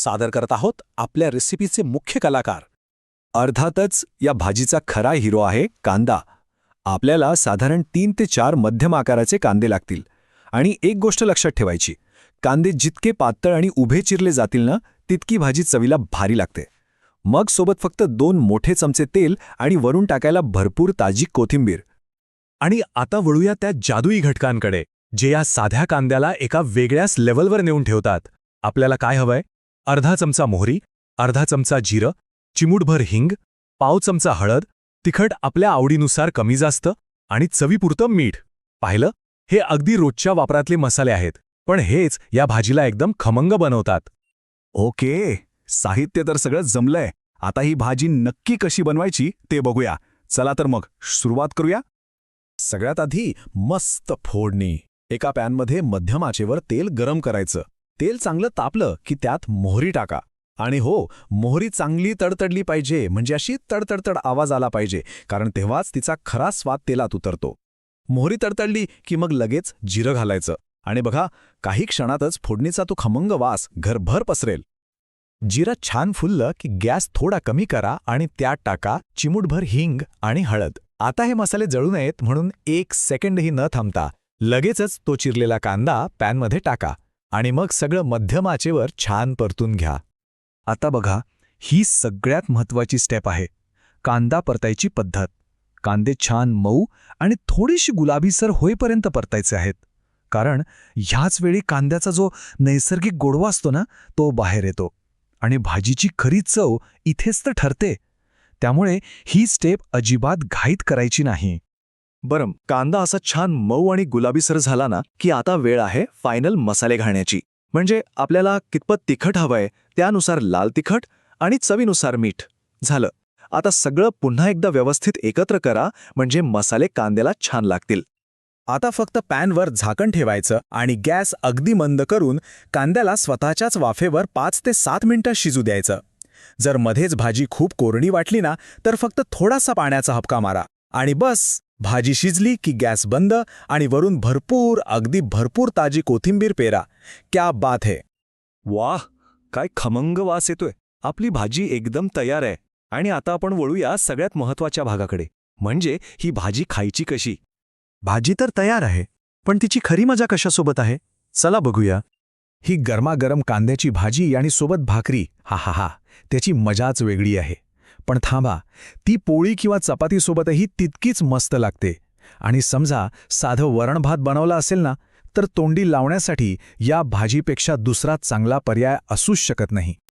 सादर करत आहोत आपल्या रेसिपीचे मुख्य कलाकार. अर्थातच या भाजीचा खरा हिरो आहे कांदा. आपल्याला साधारण 3 ते 4 मध्यम आकाराचे कांदे लागतील. आणि एक गोष्ट लक्षात ठेवायची, कांदे जितके पातळ आणि उभे चिरले जातील ना, तितकी भाजी चवीला भारी लागते. मग सोबत फक्त 2 मोठे चमचे तेल आणि वरून टाकायला भरपूर ताजी कोथिंबीर. आणि आता वळूया त्या जादुई घटकांकडे, जे या साध्या कांद्याला एका वेगळ्याच लेवलवर नेऊन ठेवतात. आपल्याला काय हवंय? अर्धा चमचा मोहरी, अर्धा चमचा जिरं, चिमूटभर हिंग, पाव चमचा हळद, तिखट आपल्या आवडीनुसार कमी जास्त, आणि चवीपुरतं मीठ. पाहिलं? हे अगदी रोजच्या वापरातले मसाले आहेत, पण हेच या भाजीला एकदम खमंग बनवतात. ओके, साहित्य तर सगळं जमलंय. आता ही भाजी नक्की कशी बनवायची ते बघूया. चला तर मग सुरुवात करूया. सगळ्यात आधी मस्त फोडणी. एका पॅनमध्ये मध्यम आचेवर तेल गरम करायचं. तेल चांगलं तापलं की त्यात मोहरी टाका. आणि हो, मोहरी चांगली तडतडली पाहिजे, म्हणजे अशी तडतडतड आवाज आला पाहिजे, कारण तेव्हाच तिचा खरा स्वाद तेलात उतरतो. मोहरी तडतडली की मग लगेच जिरं घालायचं. आणि बघा, काही क्षणातच फोडणीचा तो खमंग वास घरभर पसरेल. जिरं छान फुललं की गॅस थोडा कमी करा आणि त्यात टाका चिमूटभर हिंग आणि हळद. आता हे मसाले जळू नयेत म्हणून 1 सेकंडही न थांबता लगेचच तो चिरलेला कांदा पॅनमध्ये टाका आणि मग सगळं मध्यम आचेवर छान परतून घ्या. आता बघा, ही सगळ्यात महत्त्वाची स्टेप आहे, कांदा परतायची पद्धत. कांदे छान मऊ आणि थोडीशी गुलाबीसर होईपर्यंत परतायचे आहेत, कारण ह्याच वेळी कांद्याचा जो नैसर्गिक गोडवा असतो ना, तो बाहेर येतो. आणि भाजीची खरी चव इथेच तर ठरते. त्यामुळे ही स्टेप अजिबात घाईत करायची नाही. बरं, कांदा असा छान मऊ आणि गुलाबीसर झाला ना की आता वेळ आहे फायनल मसाले घालण्याची. म्हणजे आपल्याला कितपत तिखट हवंय त्यानुसार लाल तिखट आणि चवीनुसार मीठ. झालं. आता सगळं पुन्हा एकदा व्यवस्थित एकत्र करा, म्हणजे मसाले कांद्याला छान लागतील. आता फक्त पॅनवर झाकण ठेवायचं आणि गॅस अगदी मंद करून कांद्याला स्वतःच्याच वाफेवर 5 ते 7 मिनिटं शिजू द्यायचं. जर मध्येच भाजी खूप कोरडी वाटली ना, तर फक्त थोडासा पाण्याचा हबका मारा आणि बस. भाजी शिजली की गॅस बंद आणि वरून भरपूर, अगदी भरपूर ताजी कोथिंबीर पेरा. क्या बात है! वाह, काय खमंग वास येतोय. आपली भाजी एकदम तयार आहे. आणि आता आपण वळूया सगळ्यात महत्त्वाच्या भागाकडे, म्हणजे ही भाजी खायची कशी. भाजी तर तयार आहे, पण तिची खरी मजा कशासोबत आहे? चला बघूया. ही गरमागरम कांद्याची भाजी आणि सोबत भाकरी, हा हा हा, त्याची मजाच वेगळी आहे. पण थांबा, ती पोळी किंवा चपातीसोबतही तितकीच मस्त लागते. आणि समजा साधं वरण भात बनवला असेल ना, तर तोंडी लावण्यासाठी या भाजीपेक्षा दुसरा चांगला पर्याय असूच शकत नाही.